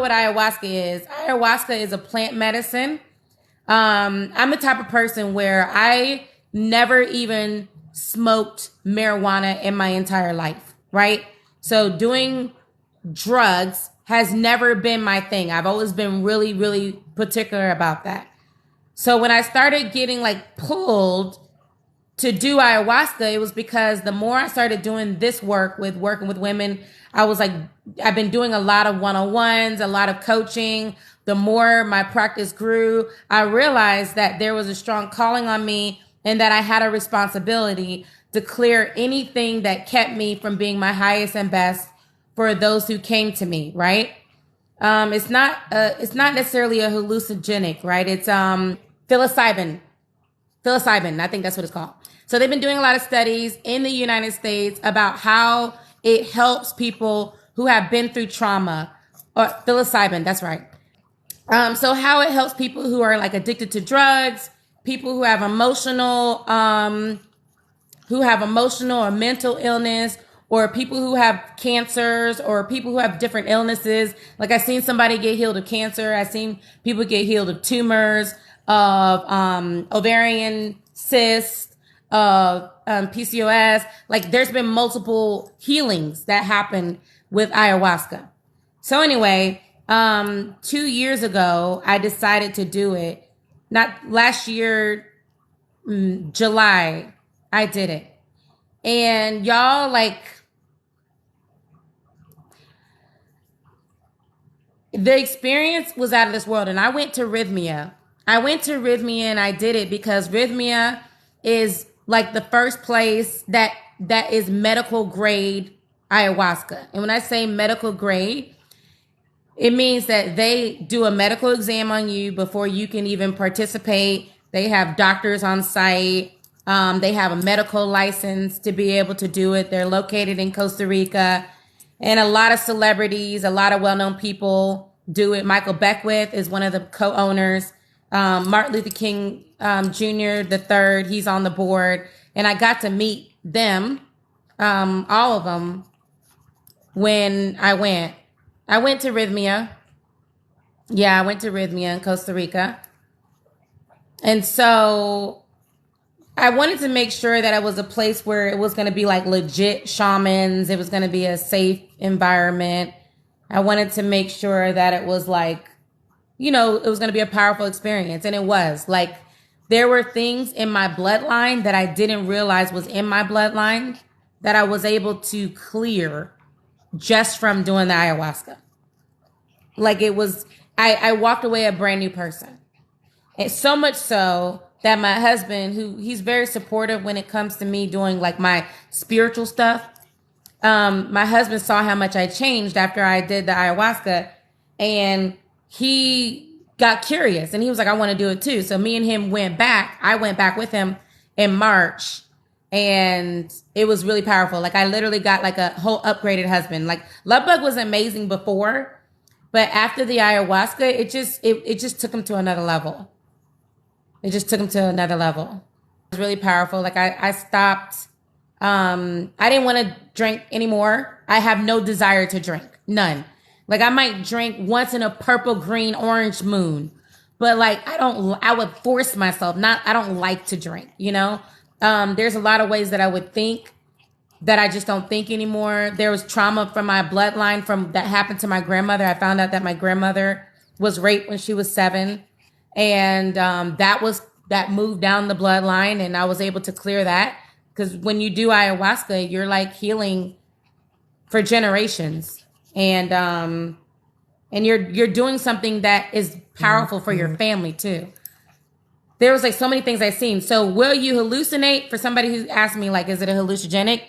what ayahuasca is, ayahuasca is a plant medicine. I'm the type of person where I never even smoked marijuana in my entire life, right? So doing drugs has never been my thing. I've always been really, really particular about that. So when I started getting like pulled to do ayahuasca, it was because the more I started doing this work with working with women, I was like, I've been doing a lot of one-on-ones, a lot of coaching. The more my practice grew, I realized that there was a strong calling on me and that I had a responsibility to clear anything that kept me from being my highest and best for those who came to me, right? It's not necessarily a hallucinogenic, right? It's psilocybin. Psilocybin, I think that's what it's called. So they've been doing a lot of studies in the United States about how it helps people who have been through trauma. Or psilocybin, that's right. So how it helps people who are like addicted to drugs, people who have emotional or mental illness, or people who have cancers, or people who have different illnesses. Like I've seen somebody get healed of cancer. I've seen people get healed of tumors, of ovarian cysts, of PCOS. Like there's been multiple healings that happen with ayahuasca. So anyway, 2 years ago, I decided to do it. Not last year, July, I did it. And y'all, like, the experience was out of this world. And I went to Rhhythmia. And I did it because Rhhythmia is like the first place that is medical grade ayahuasca. And when I say medical grade, it means that they do a medical exam on you before you can even participate. They have doctors on site. They have a medical license to be able to do it. They're located in Costa Rica. And a lot of celebrities, a lot of well-known people do it. Michael Beckwith is one of the co-owners. Martin Luther King Jr. the third, he's on the board. And I got to meet them, all of them, when I went. I went to Rhhythmia. Yeah, I went to Rhhythmia in Costa Rica. And so I wanted to make sure that it was a place where it was going to be like legit shamans. It was going to be a safe environment. I wanted to make sure that it was like, it was going to be a powerful experience. And it was. Like, there were things in my bloodline that I didn't realize was in my bloodline that I was able to clear just from doing the ayahuasca. Like it was, I walked away a brand new person. And so much so that my husband, he's very supportive when it comes to me doing like my spiritual stuff. My husband saw how much I changed after I did the ayahuasca, and he got curious and he was like, I want to do it too. So me and him went back. I went back with him in March. And it was really powerful. Like I literally got like a whole upgraded husband. Like Love Bug was amazing before, but after the ayahuasca, it just took him to another level. It just took him to another level. It was really powerful. Like I stopped. I didn't want to drink anymore. I have no desire to drink. None. Like I might drink once in a purple, green, orange moon, but like I would force myself. I don't like to drink, There's a lot of ways that I would think that I just don't think anymore. There was trauma from my bloodline that happened to my grandmother. I found out that my grandmother was raped when she was 7. And that moved down the bloodline, and I was able to clear that. Because when you do ayahuasca, you're like healing for generations. And you're doing something that is powerful for your family too. There was like so many things I've seen. So will you hallucinate? For somebody who asked me, like, is it a hallucinogenic?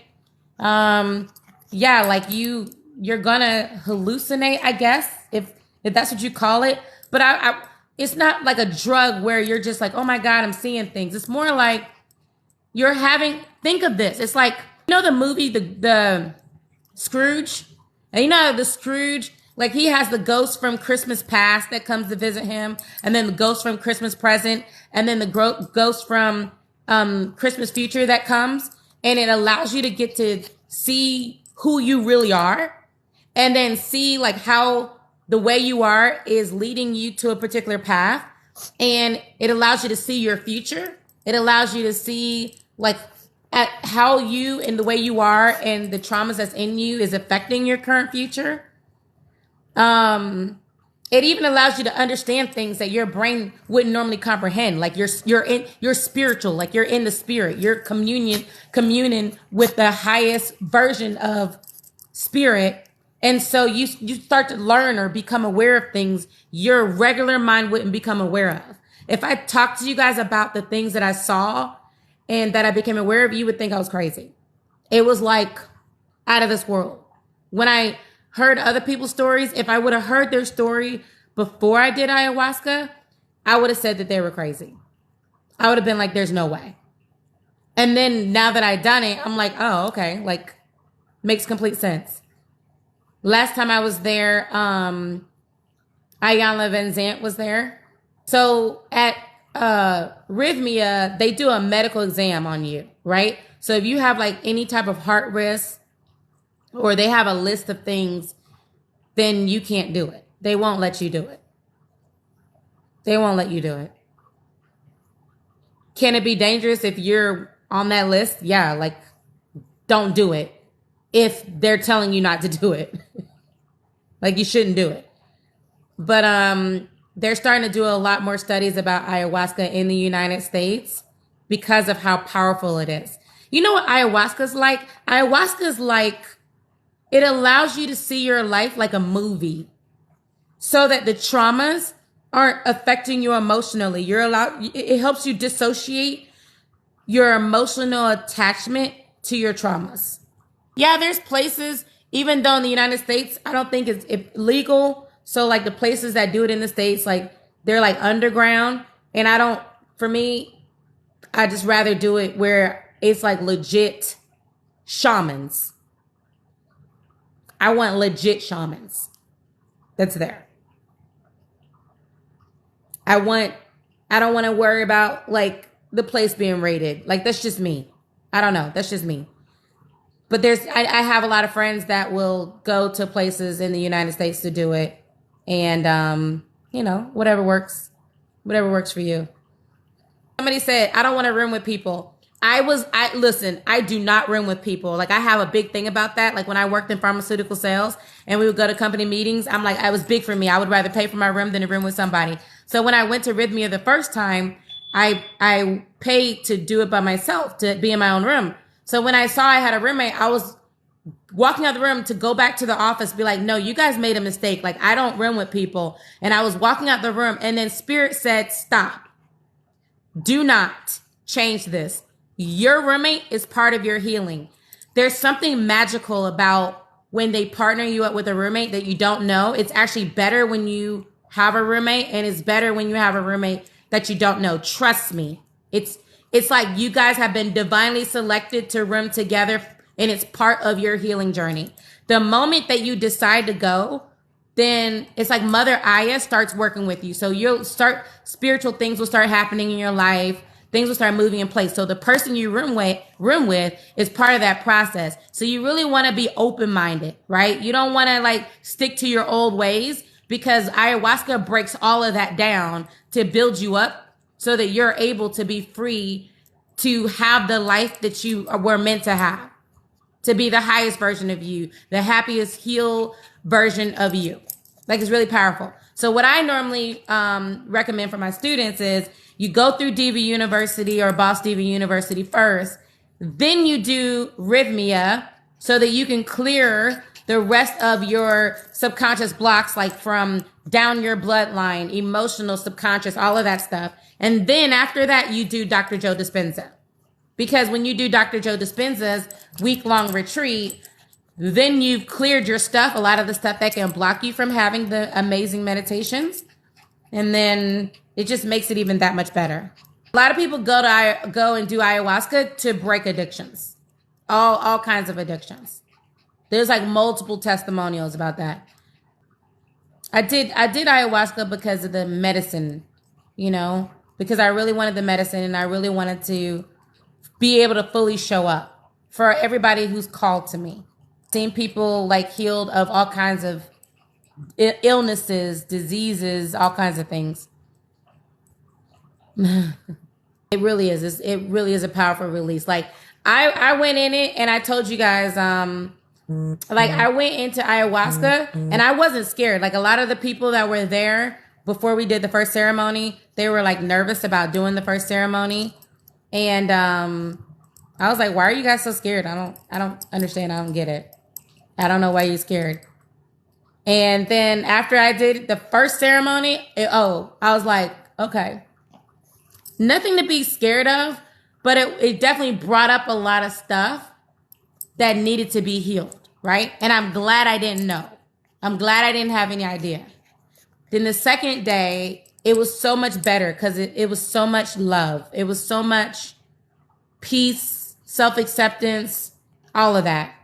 Yeah, like you're gonna hallucinate, I guess, if that's what you call it. But it's not like a drug where you're just like, oh my God, I'm seeing things. It's more like think of this. It's like, the movie, the Scrooge? And the Scrooge, like he has the ghost from Christmas past that comes to visit him, and then the ghost from Christmas present, and then the ghost from Christmas future that comes, and it allows you to get to see who you really are, and then see like how the way you are is leading you to a particular path, and it allows you to see your future. It allows you to see like at how you and the way you are and the traumas that's in you is affecting your current future. It even allows you to understand things that your brain wouldn't normally comprehend. Like you're spiritual, like you're in the spirit. You're communing with the highest version of spirit. And so you start to learn or become aware of things your regular mind wouldn't become aware of. If I talked to you guys about the things that I saw and that I became aware of, you would think I was crazy. It was like out of this world. When I heard other people's stories, if I would have heard their story before I did ayahuasca, I would have said that they were crazy. I would have been like, there's no way. And then now that I've done it, I'm like, oh, okay. Like, makes complete sense. Last time I was there, Ayan Levenzant was there. So at Rhhythmia, they do a medical exam on you, right? So if you have like any type of heart risk, or they have a list of things, then you can't do it. They won't let you do it. They won't let you do it. Can it be dangerous if you're on that list? Yeah, like, don't do it if they're telling you not to do it. Like, you shouldn't do it. But they're starting to do a lot more studies about ayahuasca in the United States because of how powerful it is. You know what ayahuasca is like? Ayahuasca is like, it allows you to see your life like a movie so that the traumas aren't affecting you emotionally. It helps you dissociate your emotional attachment to your traumas. Yeah, there's places, even though in the United States, I don't think it's legal. So like the places that do it in the States, like they're like underground. And for me, I just rather do it where it's like legit shamans. I want legit shamans that's there. I don't want to worry about like the place being raided. Like, that's just me. I don't know. That's just me. But I have a lot of friends that will go to places in the United States to do it. And, whatever works for you. Somebody said, I don't want to room with people. Listen, I do not room with people. Like, I have a big thing about that. Like, when I worked in pharmaceutical sales and we would go to company meetings, I'm like, it was big for me. I would rather pay for my room than to room with somebody. So when I went to Rhhythmia the first time, I paid to do it by myself, to be in my own room. So when I saw I had a roommate, I was walking out of the room to go back to the office, be like, no, you guys made a mistake. Like, I don't room with people. And I was walking out the room, and then Spirit said, stop. Do not change this. Your roommate is part of your healing. There's something magical about when they partner you up with a roommate that you don't know. It's actually better when you have a roommate, and it's better when you have a roommate that you don't know. Trust me. It's like you guys have been divinely selected to room together, and it's part of your healing journey. The moment that you decide to go, then it's like Mother Aya starts working with you. So spiritual things will start happening in your life. Things will start moving in place. So the person you room with is part of that process. So you really want to be open-minded, right? You don't want to like stick to your old ways, because ayahuasca breaks all of that down to build you up so that you're able to be free to have the life that you were meant to have, to be the highest version of you, the happiest, healed version of you. Like, it's really powerful. So what I normally recommend for my students is you go through D.I.V.A University or Boss D.I.V.A University first. Then you do Rhhythmia so that you can clear the rest of your subconscious blocks, like from down your bloodline, emotional, subconscious, all of that stuff. And then after that, you do Dr. Joe Dispenza. Because when you do Dr. Joe Dispenza's week-long retreat, then you've cleared your stuff, a lot of the stuff that can block you from having the amazing meditations. And then it just makes it even that much better. A lot of people go and do ayahuasca to break addictions, all kinds of addictions. There's like multiple testimonials about that. I did ayahuasca because of the medicine, because I really wanted the medicine, and I really wanted to be able to fully show up for everybody who's called to me. Seen people like healed of all kinds of illnesses, diseases, all kinds of things. It really is. It really is a powerful release. Like I went in it and I told you guys, like I went into ayahuasca and I wasn't scared. Like a lot of the people that were there before we did the first ceremony, they were like nervous about doing the first ceremony. And I was like, why are you guys so scared? I don't understand. I don't get it. I don't know why you're scared. And then after I did the first ceremony, I was like, okay, nothing to be scared of, but it definitely brought up a lot of stuff that needed to be healed, right? And I'm glad I didn't know. I'm glad I didn't have any idea. Then the second day, it was so much better because it was so much love. It was so much peace, self-acceptance, all of that.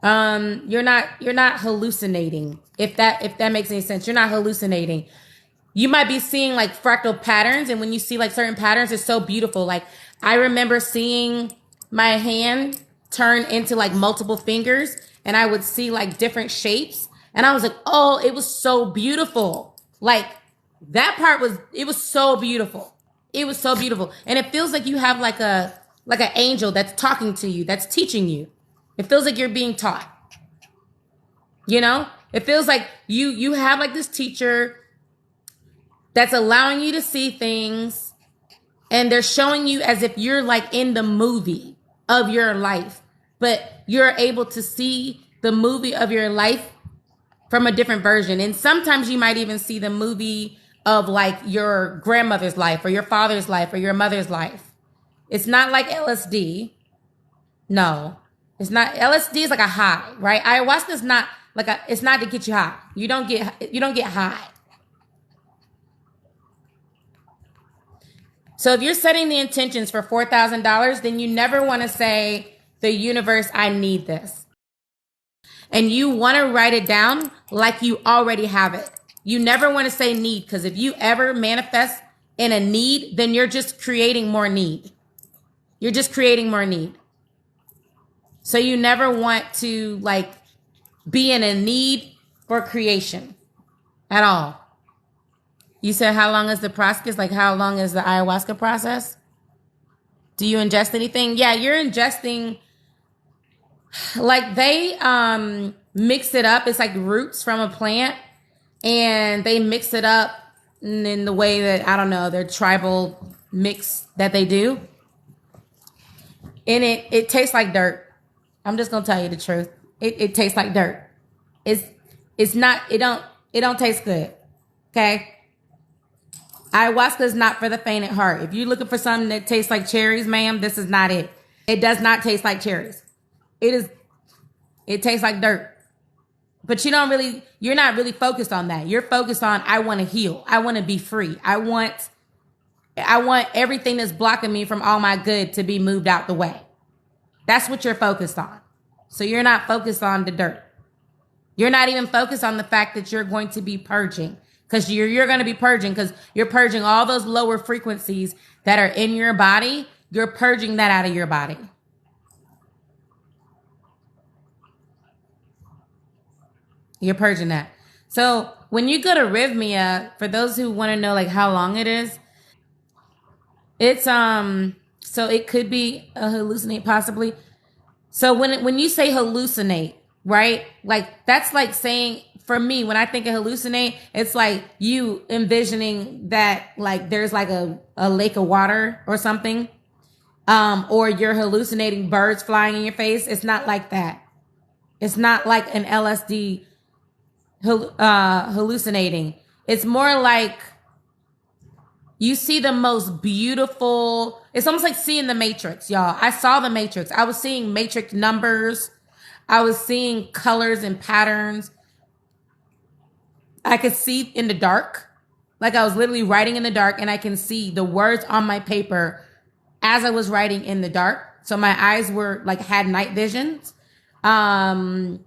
You're not hallucinating. If that makes any sense, you're not hallucinating. You might be seeing like fractal patterns, and when you see like certain patterns, it's so beautiful. Like I remember seeing my hand turn into like multiple fingers, and I would see like different shapes, and I was like, oh, it was so beautiful. Like that part it was so beautiful. It was so beautiful, and it feels like you have like an angel that's talking to you, that's teaching you. It feels like you're being taught. You know, it feels like you have like this teacher that's allowing you to see things, and they're showing you as if you're like in the movie of your life, but you're able to see the movie of your life from a different version. And sometimes you might even see the movie of like your grandmother's life or your father's life or your mother's life. It's not like LSD. No, it's not. LSD is like a high, right? Ayahuasca is not like it's not to get you high. You don't get high. So if you're setting the intentions for $4,000, then you never want to say, the universe, I need this. And you want to write it down like you already have it. You never want to say need, because if you ever manifest in a need, then you're just creating more need. You're just creating more need. So you never want to like be in a need for creation at all. You said, how long is the process? Like, how long is the ayahuasca process? Do you ingest anything? Yeah, you're ingesting, like they mix it up. It's like roots from a plant, and they mix it up in the way that, I don't know, their tribal mix that they do. And it tastes like dirt. I'm just going to tell you the truth. It tastes like dirt. It's not, it don't taste good. Okay? Ayahuasca is not for the faint at heart. If you're looking for something that tastes like cherries, ma'am, this is not it. It does not taste like cherries. It tastes like dirt. But you're not really focused on that. You're focused on, I want to heal. I want to be free. I want everything that's blocking me from all my good to be moved out the way. That's what you're focused on. So you're not focused on the dirt. You're not even focused on the fact that you're going to be purging. Because you're going to be purging, because you're purging all those lower frequencies that are in your body. You're purging that out of your body. You're purging that. So when you go to Rhhythmia, for those who want to know like how long it is, it's so it could be a hallucinate possibly. So when you say hallucinate, right? Like that's like saying, for me, when I think of hallucinate, it's like you envisioning that like there's like a lake of water or something. Or you're hallucinating birds flying in your face. It's not like that. It's not like an LSD hallucinating. It's more like you see the most beautiful. It's almost like seeing the Matrix, y'all. I saw the Matrix. I was seeing Matrix numbers. I was seeing colors and patterns. I could see in the dark. Like I was literally writing in the dark, and I can see the words on my paper as I was writing in the dark. So my eyes were like had night visions. I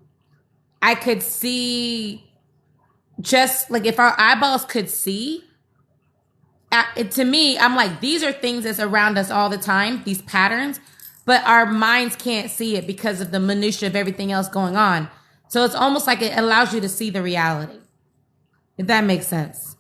could see, just like if our eyeballs could see, to me, I'm like, these are things that's around us all the time, these patterns, but our minds can't see it because of the minutia of everything else going on. So it's almost like it allows you to see the reality, if that makes sense.